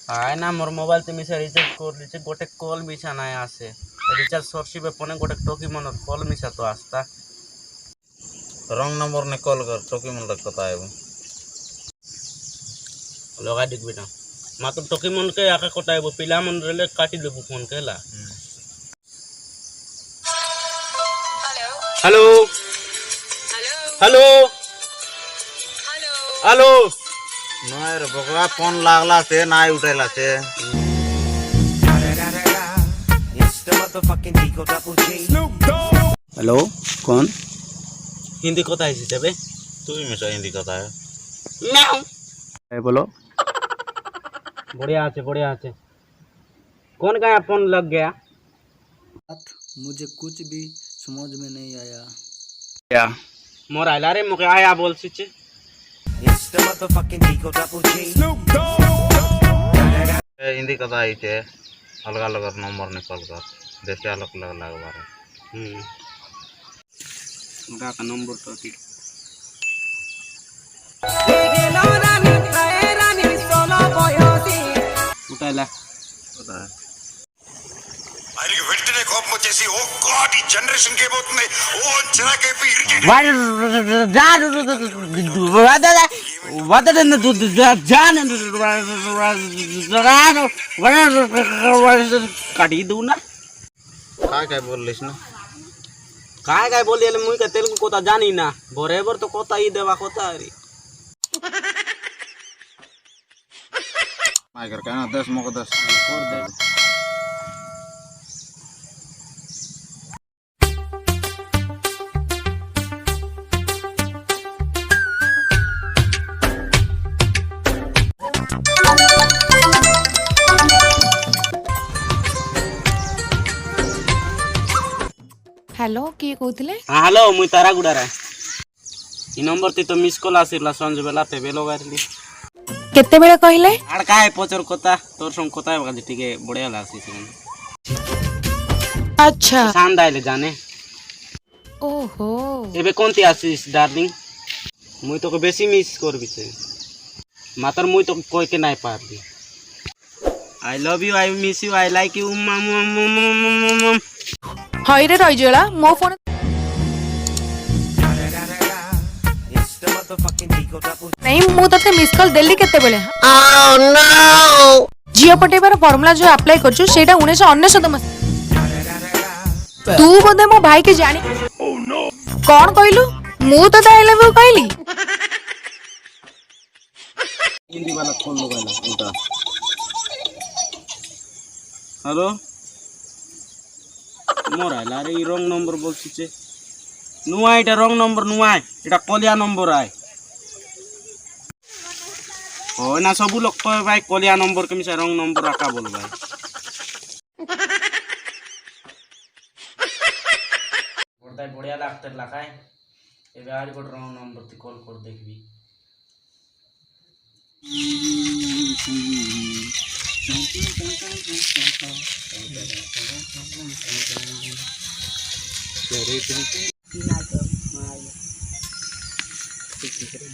आय ना मोर मोबाइल ते मिसा रिचार्ज कर लिचे गोटे कॉल मिसा ना आसे रिचार्ज सरसिबे पने गोटे टोकी मन कॉल मिसा तो आस्ता रंग नंबर ने कॉल कर टोकी मन कथा आइबो लगा दिख बेटा मात्र टोकी मन के आका कटाइबो पिला मन रेले काटी देबो फोन केला हेलो हेलो हेलो नहीं रे बकरा फोन लागला से नाई उठेला से हेलो कौन हिंदी कथा है तबे तू ही मिसा हिंदी कथा है बोलो बढ़िया है कौन का फोन लग गया मुझे कुछ भी समझ में नहीं आया क्या मोर आइला रे मुके आया बोल सिचे हिंदी कथा आई थे अलग अलग नंबर ने कॉल कर देखे अलग अलग बारे उनका का नंबर तो ठीक उठाला ఆయనకి వెంటనే కోపం వచ్చేసి ఓ గాడ్ ఈ జనరేషన్ కి ఏమవుతుంది ఓ చిరాకైపు ఇరిటేట్ काटी दू ना काय बोललीस ना काय बोल मुई का तेलुगु कोता जानी ना बराबर तो कोता ही देवा कोता रे माय कर कहना 10 मौका 10 और दे हेलो किए कहते हाँ हेलो मुई तारागुड़ा रे ई नंबर ती तो मिस कॉल आसिला संज बेला ते बेलो गारली केते बेले कहले आड़ काय पचर कोता तोर संग कोता बाजी टिके बढ़िया लागसी से अच्छा शांत आइले जाने ओहो एबे कोनती आसीस डार्लिंग मुई तो को बेसी मिस करबी छे मातर मुई तो कोई के नाय पारबी I love you I miss you I like you हई रे रईजला मो फोन नहीं मु तते मिस कॉल देली केते बेले ओह नो जियो पटेबार फार्मूला जो अप्लाई करछु सेटा 1999 तू बोधे मो भाई के जानी कौन कहलु मु तो आई लव यू कहली हिंदी वाला फोन लगाला उल्टा हेलो मोर आइला रे रंग नंबर बोलछि छे नुआ एटा रंग नंबर नुआ एटा कलिया नंबर आय हो ना सबु लोग कहे भाई कलिया नंबर के मिसा रंग नंबर आका बोल भाई बोलताय बढ़िया लागते लाकाय एबे आज गोट रंग नंबर ती कॉल कर देखबी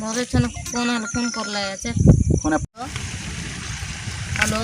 मोरे छन फोन करला याचे कोन हेलो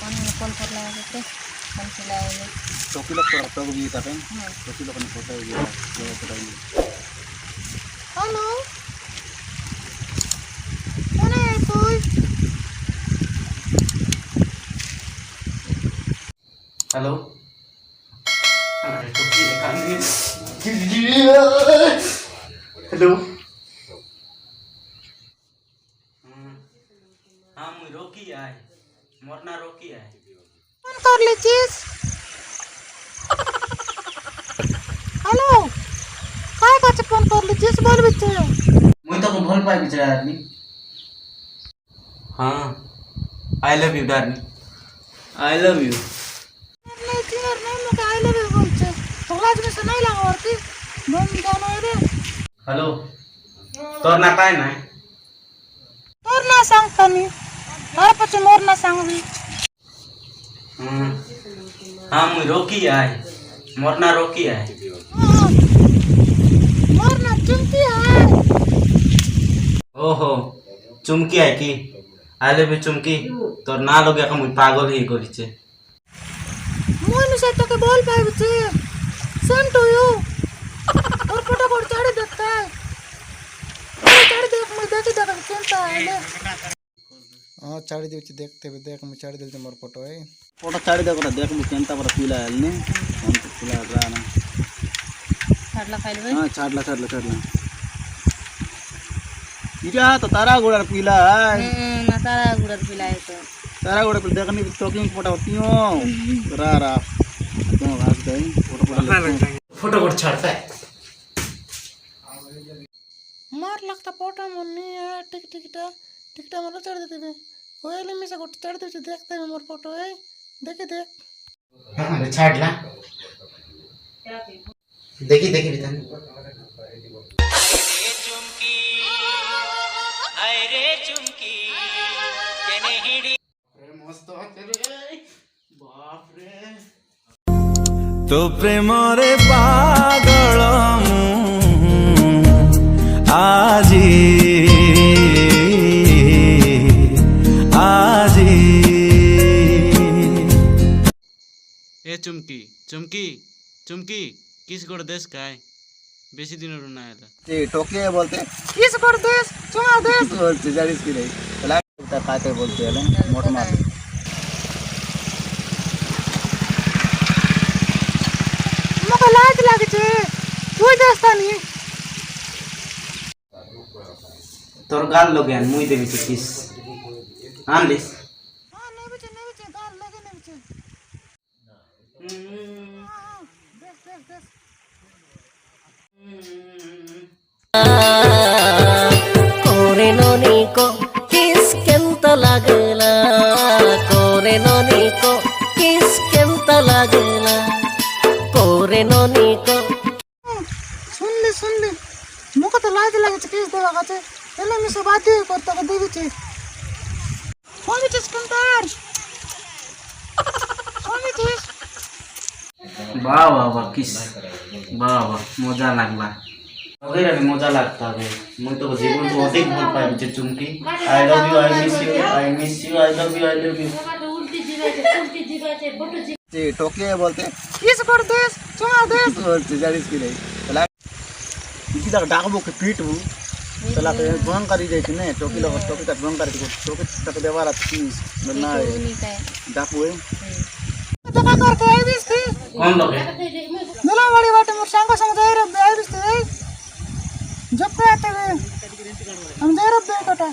कौन कॉल करला याचे कौन चलाए टोकी लोग तो भी तापेन टोकी लोग ने फोटो दिया हेलो कौन है कोई हेलो अरे टोकी निकाल हेलो हाँ मुई रोकी आए मोरना रोकी आए फोन कर लीजिस हेलो काय काचे फोन कर लीजिस बोल बिचे मुई तो को भल पाई बिचारा आदमी हाँ आई love you darling I love you नहीं क्लियर नहीं मुके आई लव यू बोलचे तोलाज में से नहीं लागवरती बम जानो रे हेलो तोर ना काय ना तोर ना सांगतानी तार पचे मोर ना सांगवी हाँ मुई रोकी आए मोरना रोकी आए मोर ना चुमती है ओहो चुमकी है की আই লাভ ইউ চুমকি তোর না লগে এখন মুই পাগল হয়ে করিছে মুই নিশে তোকে বল পাইছে সেম টু ইউ और फटाफट चढ़ देखता है चढ़ देख मैं देखी देख चिंता है हाँ छाड़ी देवची देखते हुए देख मैं छाड़ी देते मोर फोटो है ಫೋಟೋ ಚಾಡಿದಾಗ ದೇখ ಮುಖ್ಯ ಎಂತ ಬರ ಪೀಲ ಅಲ್ಲಿ ಅಂತ ಪೀಲ ರಾನ छाड़ला फाइल हां ಚಾಡ್ಲ इजा तो तारा गोड़ा पीला ना तारा गुड़र पिलाए तो तारा गोड़ा पीला देखनी टॉकिंग फोटो होतीयो रा तो आज गई फोटो कोड छाड़ता है मार लगता पोटा मुन्नी है टिकटा मारो चढ़ देते थे ओएले में से गोट चढ़ देते देखते हैं मोर फोटो है देखे देख अरे छाड़ला देखी बितन तो प्रेमरे पागल आजी ए चुमकी किस गोड़ देश का है बेसी दिन ना आला ये टोके बोलते किस कर देश चुमा देश बोलते जारिस की नहीं चला खाते बोलते हैं मोट मार मको लाज लागे छे तू देस्ता नहीं तोर गाल लोगे मुई देवी से किस आनलिस हां नहीं बचे गाल लगे नहीं बचे देख कोरेनो नीको किसकेंत लागला कोरेनो नीको किसकेंत लागला कोरेनो नीको सुन ले मुको तो लाज लागे छे किस देवा का छे एले में से बात करता के देवी छे कोई चीज कंटार कोई चीज वाह किस वाह मजा लागला वगैरह भी मजा लगता है मैं तो जीवन को अधिक भूल पाए मुझे Chumki I love you I miss you I love you ये टोके बोलते किस कर देश चुमा देश बोलते जारिस की नहीं चला इसी तक डाकबो के पीट हूं चला के भंग करी जाती ने टोकी लोग टोकी तक भंग करी टोकी तक देवाला चीज ना डाकू है तो का करके आई बिस थी कौन लोग है मिला वाली बात मोर संग समझाई रे आई बिस थी जब पे आते हुए हम दे रब दे कटा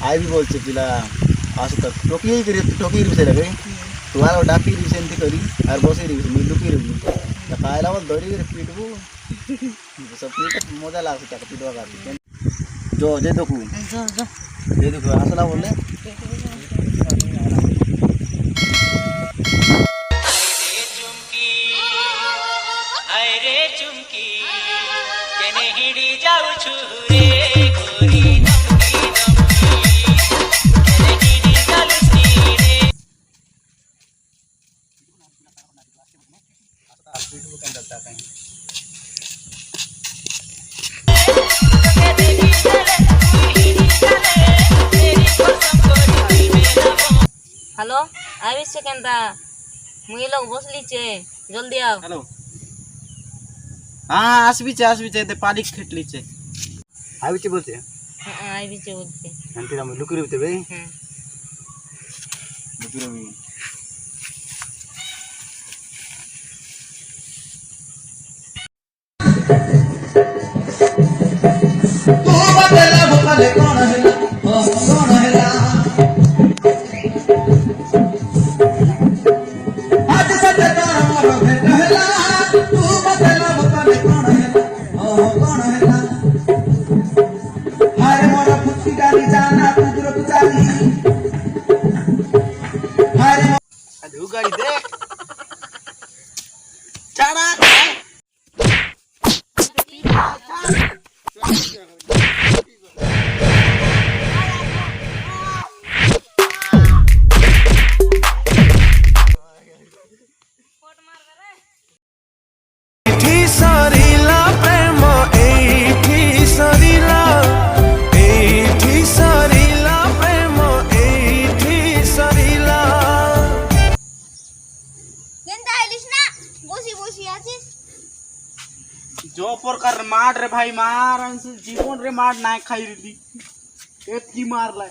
आई भी बोलते पिला आज तक टोकी ही करी टोकी ही से लगे तुम्हारा डाकी ही सेंती करी और बसे री मिलू की री या कायला वो दरी रे पीटबू सब पीट मजा लागते तक पीटवा का जो दे देखो ये देखो असला बोले हेलो आविस से केनता मुई लोग बसली छे जल्दी आओ हेलो हां आसबी छे ते पानी खेटली छे आई भी बोलते हां आविस से बोलते अंतिरा में लुकी रहते बे हां लुकी रही गाड़ी देख जो प्रकार मार रे भाई मार जीवन रे मार ना खाई री एतकी मारलाय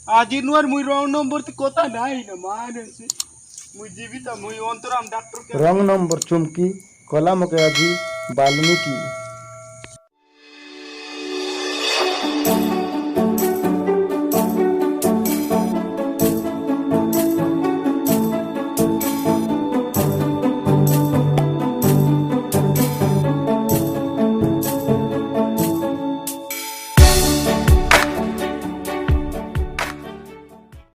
आज इनवर मुई रंग नंबर ती कोता नाही ना मान से मुई जीवित मुई अंतराम डॉक्टर के रंग नंबर चुमकी कला मके आजी वाल्मीकि